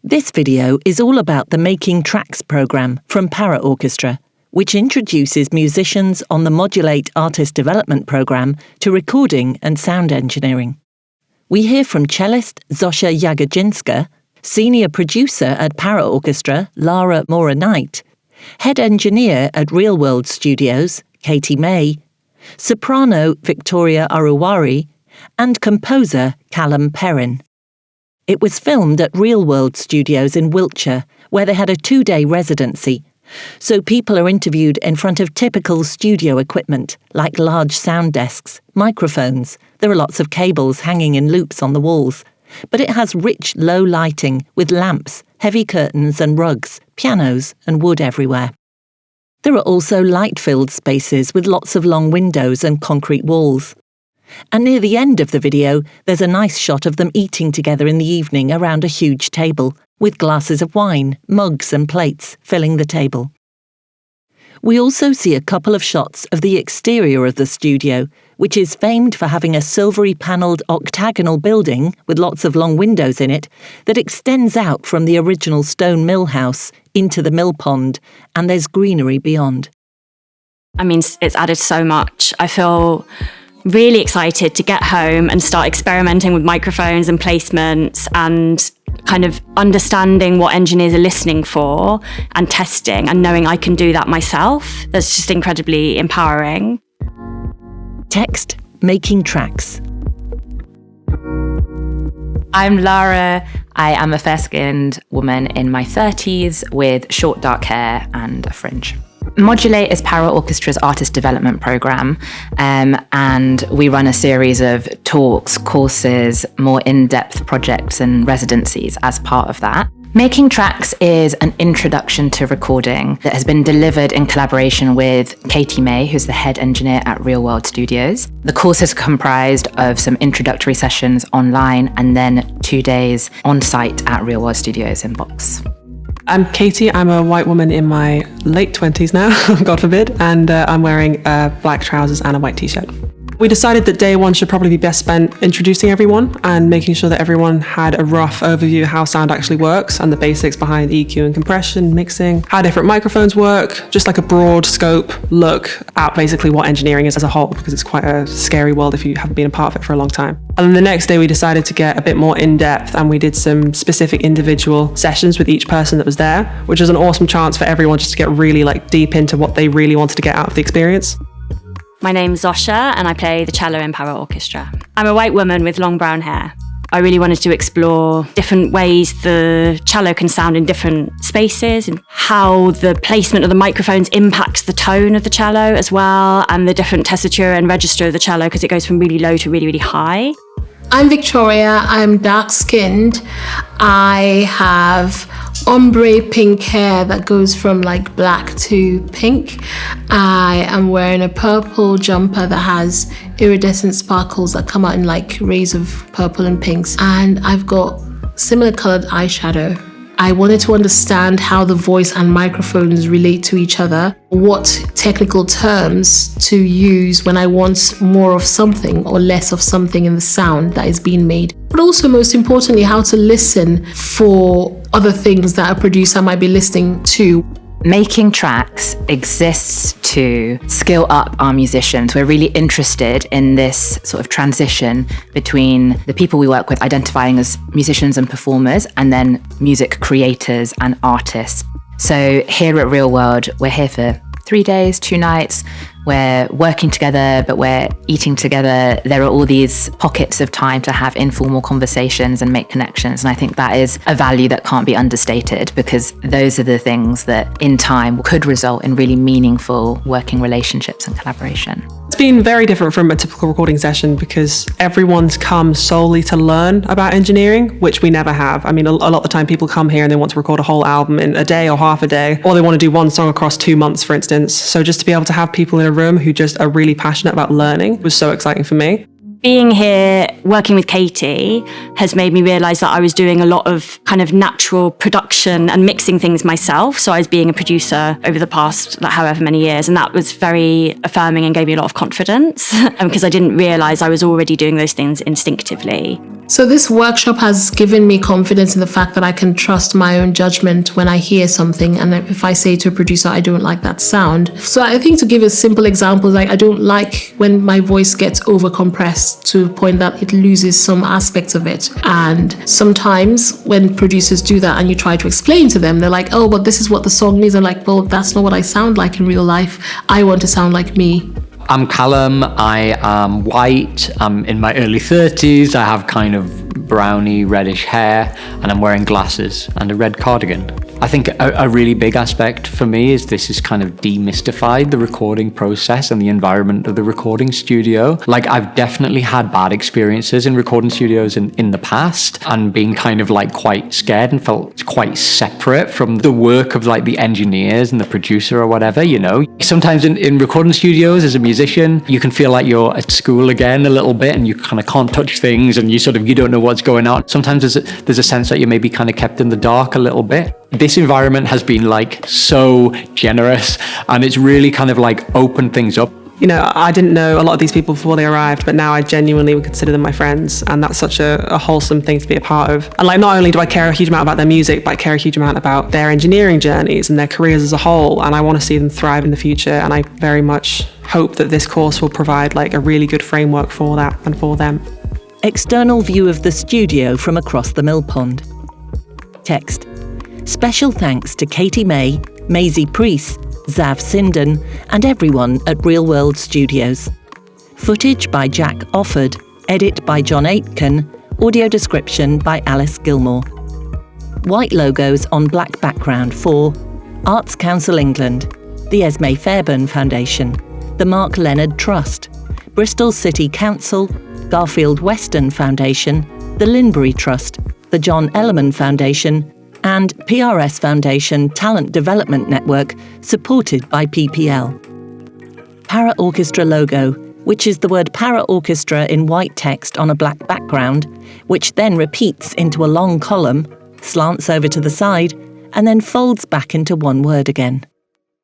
This video is all about the Making Tracks programme from Paraorchestra, which introduces musicians on the Modulate Artist Development programme to recording and sound engineering. We hear from cellist Zosha Jagodzinska, senior producer at Paraorchestra Lara Mora-Knight, head engineer at Real World Studios Katie May, soprano Victoria Aruwari, and composer Callum Perrin. It was filmed at Real World Studios in Wiltshire, where they had a 2-day residency, so people are interviewed in front of typical studio equipment, like large sound desks, microphones. There are lots of cables hanging in loops on the walls, but it has rich, low lighting with lamps, heavy curtains and rugs, pianos and wood everywhere. There are also light-filled spaces with lots of long windows and concrete walls. And near the end of the video, there's a nice shot of them eating together in the evening around a huge table, with glasses of wine, mugs and plates filling the table. We also see a couple of shots of the exterior of the studio, which is famed for having a silvery panelled octagonal building with lots of long windows in it that extends out from the original stone mill house into the mill pond, and there's greenery beyond. I mean, it's added so much. I feel really excited to get home and start experimenting with microphones and placements and kind of understanding what engineers are listening for and testing and knowing I can do that myself. That's just incredibly empowering. Text, Making Tracks. I'm Lara. I am a fair-skinned woman in my 30s with short dark hair and a fringe. Modulate is Paraorchestra's artist development programme, and we run a series of talks, courses, more in-depth projects and residencies as part of that. Making Tracks is an introduction to recording that has been delivered in collaboration with Katie May, who's the head engineer at Real World Studios. The course is comprised of some introductory sessions online and then 2 days on site at Real World Studios in Box. I'm Katie. I'm a white woman in my late 20s now, God forbid, and I'm wearing black trousers and a white t-shirt. We decided that day one should probably be best spent introducing everyone and making sure that everyone had a rough overview of how sound actually works and the basics behind EQ and compression, mixing, how different microphones work, just like a broad scope look at basically what engineering is as a whole, because it's quite a scary world if you haven't been a part of it for a long time. And then the next day we decided to get a bit more in-depth and we did some specific individual sessions with each person that was there, which was an awesome chance for everyone just to get really deep into what they really wanted to get out of the experience. My name's Zosha and I play the cello in Paraorchestra. I'm a white woman with long brown hair. I really wanted to explore different ways the cello can sound in different spaces and how the placement of the microphones impacts the tone of the cello as well, and the different tessitura and register of the cello because it goes from really low to really, really high. I'm Victoria. I'm dark-skinned. I have ombre pink hair that goes from black to pink. I am wearing a purple jumper that has iridescent sparkles that come out in rays of purple and pinks. And I've got similar colored eyeshadow. I wanted to understand how the voice and microphones relate to each other, what technical terms to use when I want more of something or less of something in the sound that is being made, but also most importantly, how to listen for other things that a producer might be listening to. Making Tracks exists to skill up our musicians. We're really interested in this sort of transition between the people we work with identifying as musicians and performers, and then music creators and artists. So here at Real World, we're here for 3 days, 2 nights. We're working together, but we're eating together. There are all these pockets of time to have informal conversations and make connections. And I think that is a value that can't be understated, because those are the things that in time could result in really meaningful working relationships and collaboration. It's been very different from a typical recording session because everyone's come solely to learn about engineering, which we never have. I mean, a lot of the time people come here and they want to record a whole album in a day or half a day, or they want to do one song across 2 months, for instance. So just to be able to have people in a room who just are really passionate about learning was so exciting for me. Being here, working with Katie, has made me realise that I was doing a lot of kind of natural production and mixing things myself. So I was being a producer over the past however many years, and that was very affirming and gave me a lot of confidence because I didn't realise I was already doing those things instinctively. So this workshop has given me confidence in the fact that I can trust my own judgment when I hear something, and if I say to a producer, I don't like that sound. So I think, to give a simple example, like I don't like when my voice gets overcompressed to a point that it loses some aspects of it. And sometimes when producers do that and you try to explain to them, they're like, oh, but this is what the song needs. I'm like, well, that's not what I sound like in real life. I want to sound like me. I'm Callum, I am white, I'm in my early 30s, I have kind of browny reddish hair, and I'm wearing glasses and a red cardigan. I think a really big aspect for me is this has kind of demystified the recording process and the environment of the recording studio. Like, I've definitely had bad experiences in recording studios in the past, and being kind of like quite scared and felt quite separate from the work of like the engineers and the producer or whatever, you know. Sometimes in recording studios as a musician, you can feel like you're at school again a little bit, and you kind of can't touch things, and you don't know what's going on. Sometimes there's a sense that you're maybe kind of kept in the dark a little bit. This environment has been like so generous, and it's really kind of like opened things up. You know, I didn't know a lot of these people before they arrived, but now I genuinely would consider them my friends, and that's such a wholesome thing to be a part of. And like, not only do I care a huge amount about their music, but I care a huge amount about their engineering journeys and their careers as a whole, and I want to see them thrive in the future, and I very much hope that this course will provide like a really good framework for that and for them. External view of the studio from across the mill pond. Text. Special thanks to Katie May, Maisie Priest, Zav Sinden, and everyone at Real World Studios. Footage by Jack Offord, edit by Jon Aitken, audio description by Alice Gilmour. White logos on black background for Arts Council England, the Esme Fairbairn Foundation, the Mark Leonard Trust, Bristol City Council, Garfield Weston Foundation, the Linbury Trust, the John Ellerman Foundation, and PRS Foundation Talent Development Network, supported by PPL. Paraorchestra logo, which is the word Paraorchestra in white text on a black background, which then repeats into a long column, slants over to the side, and then folds back into one word again.